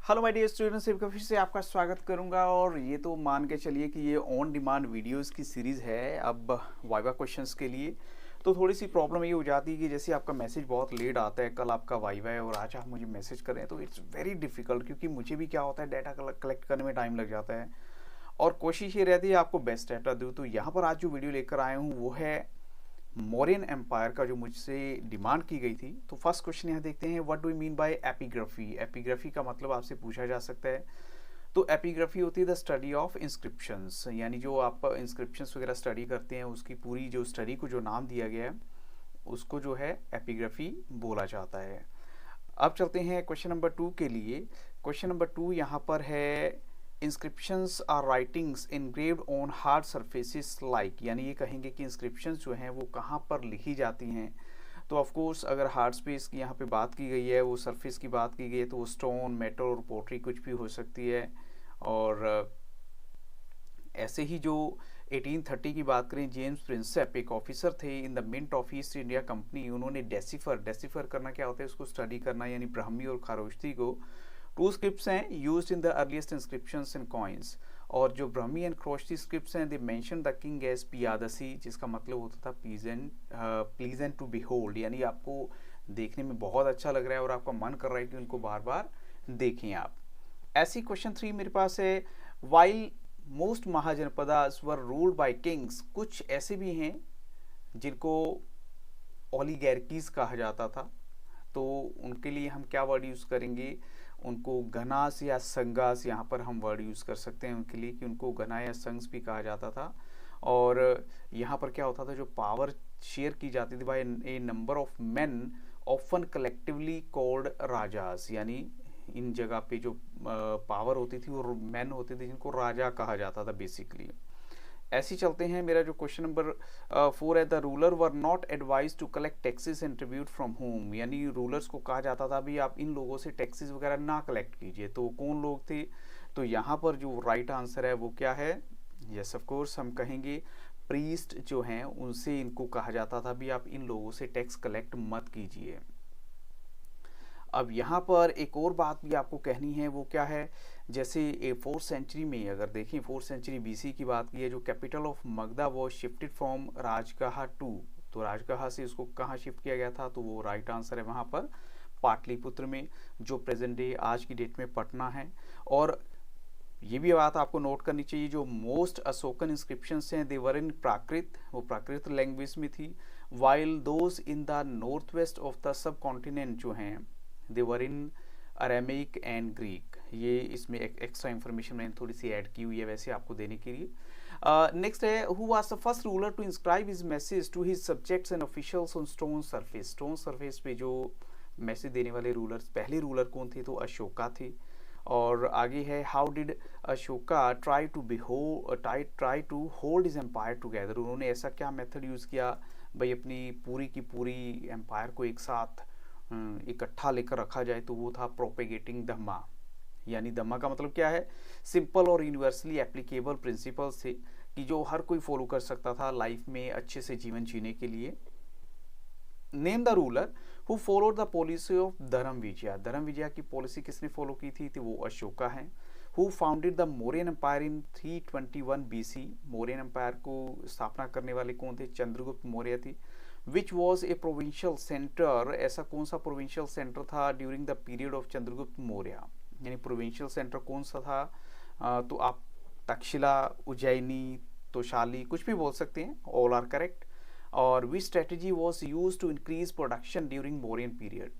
Hello my dear students, एक बार फिर से आपका स्वागत करूंगा। और ये तो मान के चलिए कि ये ऑन डिमांड वीडियोस की सीरीज़ है अब वाइवा क्वेश्चंस के लिए। तो थोड़ी सी प्रॉब्लम ये हो जाती है कि जैसे आपका मैसेज बहुत लेट आता है, कल आपका वाइवा है और आज आप मुझे मैसेज करें, तो इट्स वेरी डिफ़िकल्ट, क्योंकि मुझे भी क्या होता है डाटा कलेक्ट करने में टाइम लग जाता है और कोशिश ये रहती है आपको बेस्ट डाटा दूँ। तो यहाँ पर आज जो वीडियो लेकर आया हूँ वो है मौर्यन एम्पायर का, जो मुझसे डिमांड की गई थी। तो फर्स्ट क्वेश्चन यहाँ देखते हैं, what do you mean by epigraphy. Epigraphy का मतलब आपसे पूछा जा सकता है। तो एपिग्राफी होती है द स्टडी ऑफ इंस्क्रिप्शंस, यानी जो आप इंस्क्रिप्शंस वगैरह स्टडी करते हैं उसकी पूरी जो स्टडी को जो नाम दिया गया है उसको जो है एपिग्राफी बोला जाता है। अब चलते हैं क्वेश्चन नंबर 2 के लिए। क्वेश्चन नंबर 2 यहाँ पर है, inscriptions are writings engraved on hard surfaces like, यानी ये कहेंगे कि इंस्क्रिप्शंस जो हैं वो कहाँ पर लिखी जाती हैं। तो ऑफ कोर्स अगर हार्ड स्पेस की यहाँ पे बात की गई है, वो सरफेस की बात की गई है, तो वो स्टोन, मेटल और पोट्री कुछ भी हो सकती है। और ऐसे ही जो 1830 की बात करें, जेम्स प्रिंसेप एक ऑफिसर थे in the mint of East India Company, उन्होंने डेसिफर करना क्या होता है, उसको स्टडी करना, यानी ब्राह्मी और खारोश्ती को। टू स्क्रिप्ट्स हैं used in the earliest inscriptions and coins, और जो ब्राह्मी एंड खरोश्ती स्क्रिप्ट्स हैं, they mention the king as Piyadasi, जिसका मतलब होता था प्लीजेंट टू बिहोल्ड, यानी आपको देखने में बहुत अच्छा लग रहा है और आपका मन कर रहा है कि उनको बार बार देखें आप। ऐसी क्वेश्चन 3 मेरे पास है, while most mahajanapadas were ruled by Kings, कुछ ऐसे भी हैं जिनको ओलिगैर्कीज कहा जाता था, तो उनके लिए हम क्या वर्ड यूज़ करेंगे, उनको घनास या संगास यहाँ पर हम वर्ड यूज़ कर सकते हैं उनके लिए, कि उनको घना या संग्स भी कहा जाता था। और यहाँ पर क्या होता था, जो पावर शेयर की जाती थी by a number of men often collectively called rajas, यानी इन जगह पे जो पावर होती थी वो मैन होते थे जिनको राजा कहा जाता था बेसिकली। ऐसे चलते हैं, मेरा जो क्वेश्चन नंबर 4 है, the ruler were not advise to collect taxes and tribute from home, यानी रूलर्स को कहा जाता था भी आप इन लोगों से टैक्सेस वगैरह ना कलेक्ट कीजिए। तो कौन लोग थे, तो यहाँ पर जो राइट आंसर है वो क्या है, यस ऑफ कोर्स हम कहेंगे प्रीस्ट जो हैं उनसे इनको कहा जाता था भी आप इन लोगों से टैक्स कलेक्ट मत कीजिए। अब यहाँ पर एक और बात भी आपको कहनी है, वो क्या है, जैसे 4th सेंचुरी में अगर देखें, 4th सेंचुरी बीसी की बात की है, जो कैपिटल ऑफ मगधा वो शिफ्टेड फ्रॉम राजगहा टू, तो राजगहा से उसको कहाँ शिफ्ट किया गया था, तो वो राइट आंसर है वहाँ पर पाटलिपुत्र में, जो प्रेजेंट डे आज की डेट में पटना है। और ये भी बात आपको नोट करनी चाहिए, जो मोस्ट अशोकन इंस्क्रिप्शंस हैं दे वर इन प्राकृत, वो प्राकृत लैंग्वेज में थी, while those in the north west of the sub continent जो हैं दे वर इन अरेमिक एंड ग्रीक। ये इसमें एक एक्स्ट्रा इन्फॉर्मेशन मैंने थोड़ी सी ऐड की हुई है वैसे आपको देने के लिए। नेक्स्ट है, who was the first ruler to inscribe his message to his subjects and officials on stone surface. Stone surface पे जो मैसेज देने वाले रूलर्स, पहले रूलर कौन थे, तो अशोका थे। और आगे है, how did Ashoka try to hold his empire together, उन्होंने ऐसा क्या मेथड यूज़ किया भाई अपनी पूरी की पूरी एम्पायर को एक साथ इकट्ठा लेकर रखा जाए, तो वो था प्रोपेगेटिंग धम्मा, यानी धम्मा का मतलब क्या है, सिंपल और यूनिवर्सली एप्लीकेबल प्रिंसिपल्स थे कि जो हर कोई फॉलो कर सकता था लाइफ में अच्छे से जीवन जीने के लिए। Name the ruler who followed the policy of धर्म विजया, धर्म विजया की पॉलिसी किसने फॉलो की थी, तो वो अशोका है। Who founded the Mauryan empire in 321 BC, Mauryan empire को स्थापना करने वाले कौन थे, चंद्रगुप्त मौर्य थी। Which was a provincial centre, ऐसा कौन सा प्रोविंशियल सेंटर था during the period of Chandragupta Maurya, यानी प्रोविंशियल सेंटर कौन सा था, तो आप तक्षशिला, उज्जैनी, तोशाली कुछ भी बोल सकते हैं, ऑल आर करेक्ट। और which strategy was use to increase production during Mauryan period,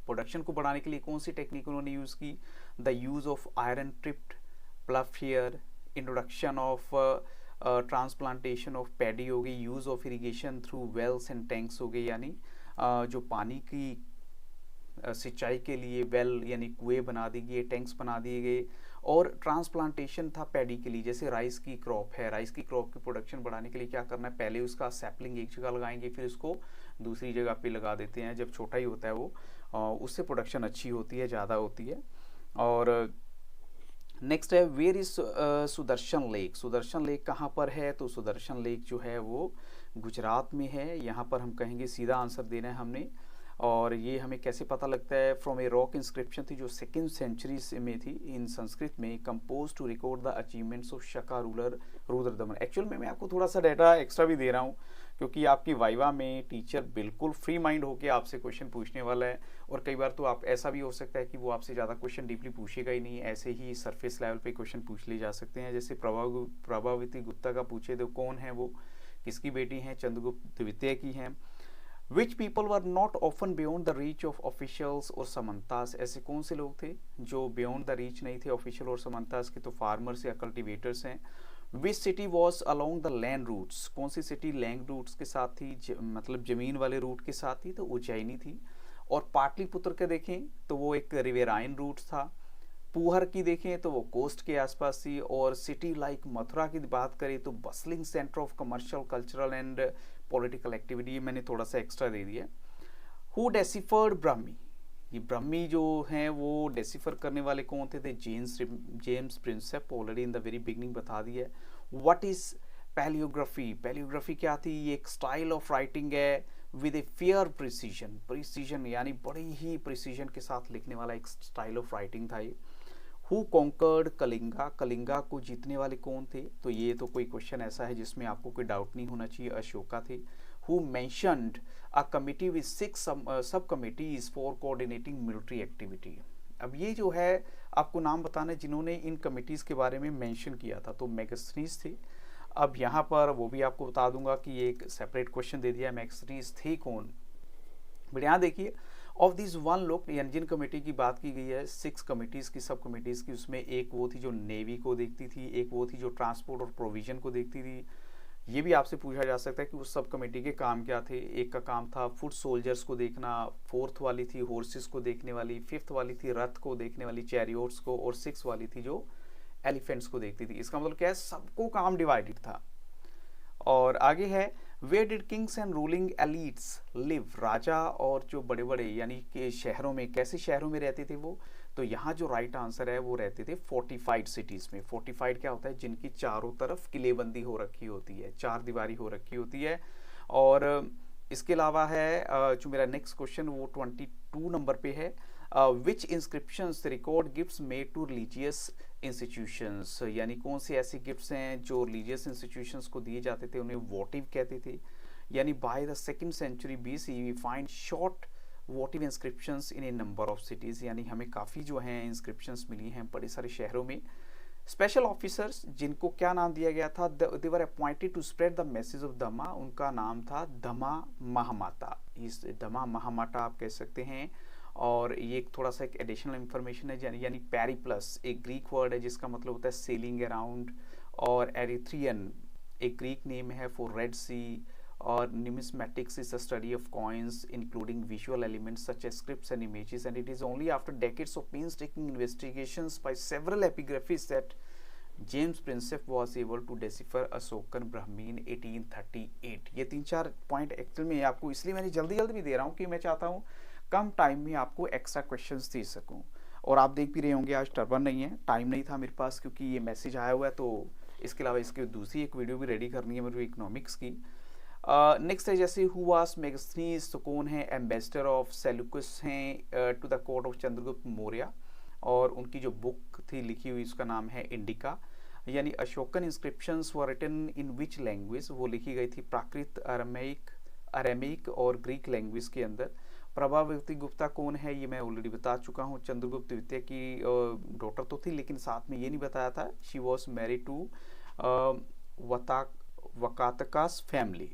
production को बढ़ाने के लिए कौन सी टेक्निक उन्होंने यूज की, the use of iron tipped ploughshare, introduction of transplantation of paddy हो गई, use of irrigation through wells and tanks हो गई, यानी जो पानी की सिंचाई के लिए वेल यानी कुएं बना दिए गए, टैंक्स बना दिए गए। और ट्रांसप्लांटेशन था पैडी के लिए, जैसे राइस की क्रॉप है, राइस की क्रॉप की प्रोडक्शन बढ़ाने के लिए क्या करना है, पहले उसका सैपलिंग एक जगह लगाएंगे, फिर उसको दूसरी जगह पे लगा देते हैं, जब छोटा ही होता है वो, उससे प्रोडक्शन अच्छी होती है, ज़्यादा होती है। और नेक्स्ट है, where is Sudarshan lake, Sudarshan lake कहाँ पर है, तो सुदर्शन लेक जो है वो गुजरात में है। यहाँ पर हम कहेंगे सीधा आंसर देना है हमने, और ये हमें कैसे पता लगता है, फ्रॉम ए रॉक इंस्क्रिप्शन थी जो 2nd सेंचुरी में थी इन संस्कृत में, compose to record the achievements of Shaka ruler Rudradaman. Actual में मैं आपको थोड़ा सा डाटा एक्स्ट्रा भी दे रहा हूँ क्योंकि आपकी वाइवा में टीचर बिल्कुल फ्री माइंड होकर आपसे क्वेश्चन पूछने वाला है, और कई बार तो आप ऐसा भी हो सकता है कि वो आपसे ज़्यादा क्वेश्चन डीपली पूछेगा ही नहीं, ऐसे ही सरफेस लेवल पे क्वेश्चन पूछ लिए जा सकते हैं। जैसे प्रभावती गुप्ता का पूछे तो कौन है वो, किसकी बेटी हैं, चंद्रगुप्त द्वितीय की हैं। Which people were not often beyond the reach of officials और समंतास, ऐसे कौन से लोग थे जो बियॉन्ड द रीच नहीं थे ऑफिशियल और समंतास के, तो फार्मर्स या कल्टिवेटर्स हैं। Which city was along the land routes, कौन सी सिटी लैंड रूट्स के साथ थी, मतलब जमीन वाले रूट के साथ थी, तो उज्जैनी थी। और पाटलिपुत्र के देखें तो वो एक रिवेराइन रूट था। पूहर की देखें तो वो कोस्ट के आसपास थी। और सिटी लाइक मथुरा की बात करें तो bustling centre of commercial, cultural and political activity, मैंने थोड़ा सा एक्स्ट्रा दे दिया। हु डेसिफर्ड ब्राह्मी, ये ब्राह्मी जो हैं वो डेसिफर करने वाले कौन थे James Prinsep, already in the very beginning बता दिया। व्हाट इज पैलियोग्राफी, पैलियोग्राफी क्या थी, ये एक स्टाइल ऑफ राइटिंग है with a fair precision, precision यानी बड़ी ही प्रिसीजन के साथ लिखने वाला एक स्टाइल ऑफ राइटिंग था ये। हु कॉन्कर्ड कलिंगा, कलिंगा को जीतने वाले कौन थे, तो ये तो कोई क्वेश्चन ऐसा है जिसमें आपको कोई डाउट नहीं होना चाहिए, अशोका थे। Who mentioned a committee with 6 सब committees for coordinating military activity. अब ये जो है आपको नाम बताना है जिन्होंने इन कमिटीज के बारे में मेंशन किया था, तो मेगास्थनीज थे। अब यहाँ पर वो भी आपको बता दूंगा कि ये एक सेपरेट क्वेश्चन दे दिया, मेगास्थनीज थे कौन। बट यहाँ देखिए ऑफ दिस वन लोग, यानी जिन कमेटी की बात की गई है 6 कमिटीज़ की, सब कमिटीज़ की, उसमें एक वो थी जो नेवी को देखती थी, एक वो थी जो ट्रांसपोर्ट और प्रोविजन को देखती थी। ये भी आपसे पूछा जा सकता है कि उस सब कमेटी के काम क्या थे। एक का काम था फुट सोल्जर्स को देखना, 4th वाली थी हॉर्सेस को देखने वाली, 5th वाली थी रथ को देखने वाली, चैरियोट्स को, और 6th वाली थी जो एलिफेंट्स को देखती थी। इसका मतलब क्या है, सबको काम डिवाइडेड था। और आगे है where did kings and ruling elites live, राजा और जो बड़े बड़े यानी कि शहरों में, कैसे शहरों में रहते थे वो, तो यहाँ जो राइट आंसर है वो रहते थे फोर्टिफाइड सिटीज में। फोर्टिफाइड क्या होता है, जिनकी चारों तरफ किलेबंदी हो रखी होती है, 4 दीवारी हो रखी होती है। और इसके अलावा है जो मेरा नेक्स्ट क्वेश्चन वो 22 नंबर पे है, which inscriptions record gifts made to religious institutions, यानी कौन से ऐसे गिफ्ट्स हैं जो रिलीजियस इंस्टीट्यूशंस को दिए जाते थे, उन्हें वोटिव कहते थे। यानी by the 2nd century BC we find short votive inscriptions in a number of cities, यानी हमें काफ़ी जो हैं इंस्क्रिप्शंस मिली हैं बड़े सारे शहरों में। स्पेशल ऑफिसर्स जिनको क्या नाम दिया गया था, they were appointed to spread the message of Dhamma, उनका नाम था धम्मा महामाता। इस धम्मा महामाता आप कह सकते हैं। और ये एक थोड़ा सा एक एडिशनल इंफॉर्मेशन है, यानी पेरिप्लस एक ग्रीक वर्ड है जिसका मतलब होता है सेलिंग अराउंड, और एरिथ्रियन एक ग्रीक नेम है फॉर रेड सी। और numismatics is the study of coins including visual elements such as scripts and images, and it is only after decades of painstaking investigations by several epigraphists that James Prinsep was able to decipher Ashokan Brahmi in 1838। ये 3-4 point actual में आपको इसलिए मैंने जल्दी जल्दी भी दे रहा हूँ कि मैं चाहता हूँ कम टाइम में आपको एक्स्ट्रा क्वेश्चंस दे सकूँ। और आप देख भी रहे होंगे आज टर्बन नहीं है, टाइम नहीं था मेरे पास क्योंकि ये मैसेज आया हुआ है, तो इसके अलावा इसकी दूसरी एक वीडियो भी रेडी करनी है मेरे को इकोनॉमिक्स की। नेक्स्ट है जैसे हु वाज मेगास्थनीज, तो कौन है एम्बेसडर ऑफ सेल्यूकस हैं to the court of Chandragupta Maurya, और उनकी जो बुक थी लिखी हुई उसका नाम है इंडिका। यानी Ashokan inscriptions were written in which language, वो लिखी गई थी प्राकृत, अरेमिक और ग्रीक लैंग्वेज के अंदर। प्रभावती गुप्ता कौन है ये मैं ऑलरेडी बता चुका हूँ, चंद्रगुप्त द्वितीय की डॉटर तो थी लेकिन साथ में ये नहीं बताया था, she was married to Vakatakas family.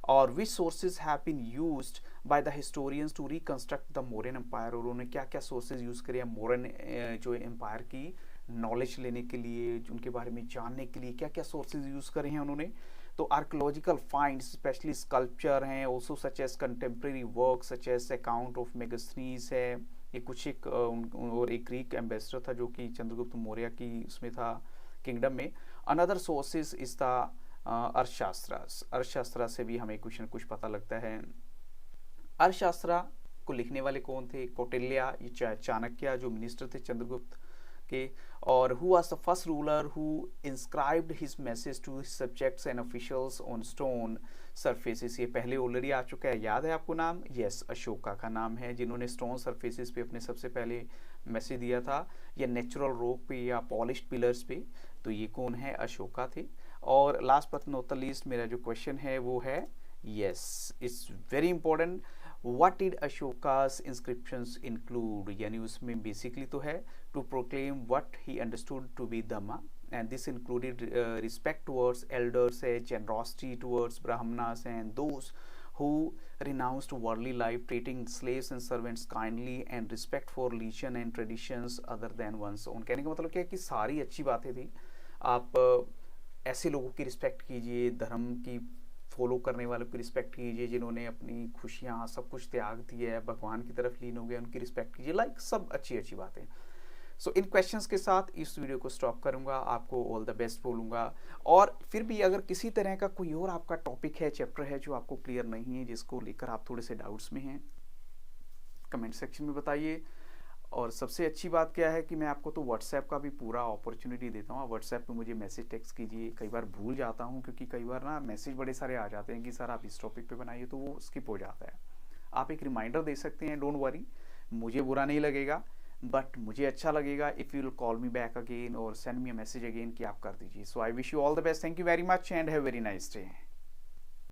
और which sources have been used by the historians to reconstruct the Mauryan empire, और उन्होंने क्या क्या सोर्सेज यूज़ करे हैं मौर्यन जो एम्पायर की नॉलेज लेने के लिए, उनके बारे में जानने के लिए क्या क्या सोर्सेज यूज़ करे हैं उन्होंने। तो आर्कियोलॉजिकल फाइंड्स स्पेशली स्कल्पचर हैं, also such as contemporary work such as account of Megasthenes है, ये कुछ एक और एक ग्रीक एम्बेसडर था जो कि चंद्रगुप्त मौर्य की उसमें था किंगडम में। अनदर सोर्सेज इज द अर्थशास्त्र से भी हमें कुछ न कुछ पता लगता है। अर्थशास्त्र को लिखने वाले कौन थे, कौटिल्य, चाणक्य जो मिनिस्टर थे Chandragupta Okay, or who was the first ruler who inscribed his message to his subjects and officials on stone surfaces? ये पहले ऑलरेडी आ चुका है, याद है आपको नाम? यस, अशोका का नाम है, जिन्होंने स्टोन सरफेसेस पे अपने सबसे पहले मैसेज दिया था, या नेचुरल रॉक पे या पॉलिश्ड पिलर्स पे, तो ये कौन है? अशोका थे। और last but not the least मेरा जो क्वेश्चन है वो है, yes, it's very important, what did Ashoka's inscriptions include? यानी उसमें बेसिकली तो है to proclaim what he understood to be Dhamma, and this included respect towards elders, generosity towards brahmanas and those who renounced worldly life, treating slaves and servants kindly, and respect for religion and traditions other than one's own। कहने का मतलब क्या है कि सारी अच्छी बातें थी। आप ऐसे लोगों की रिस्पेक्ट कीजिए, धर्म की फॉलो करने वालों की रिस्पेक्ट कीजिए, जिन्होंने अपनी खुशियाँ सब कुछ त्याग दिया है, भगवान की तरफ लीन हो गए, उनकी रिस्पेक्ट कीजिए, लाइक सब अच्छी अच्छी बातें। सो इन क्वेश्चंस के साथ इस वीडियो को स्टॉप करूंगा, आपको ऑल द बेस्ट बोलूंगा। और फिर भी अगर किसी तरह का कोई और आपका टॉपिक है, चैप्टर है जो आपको क्लियर नहीं है, जिसको लेकर आप थोड़े से डाउट्स में हैं, कमेंट सेक्शन में बताइए। और सबसे अच्छी बात क्या है कि मैं आपको तो व्हाट्सएप का भी पूरा अपॉर्चुनिटी देता हूँ। व्हाट्सएप पे मुझे मैसेज टेक्स्ट कीजिए, कई बार भूल जाता हूँ क्योंकि कई बार ना मैसेज बड़े सारे आ जाते हैं कि सर आप इस टॉपिक पे बनाइए, तो वो स्किप हो जाता है। आप एक रिमाइंडर दे सकते हैं, डोंट वरी, मुझे बुरा नहीं लगेगा, बट मुझे अच्छा लगेगा if you will call me back again और send me a message again कि आप कर दीजिए। So I wish you all the best, thank you very much and have very nice day.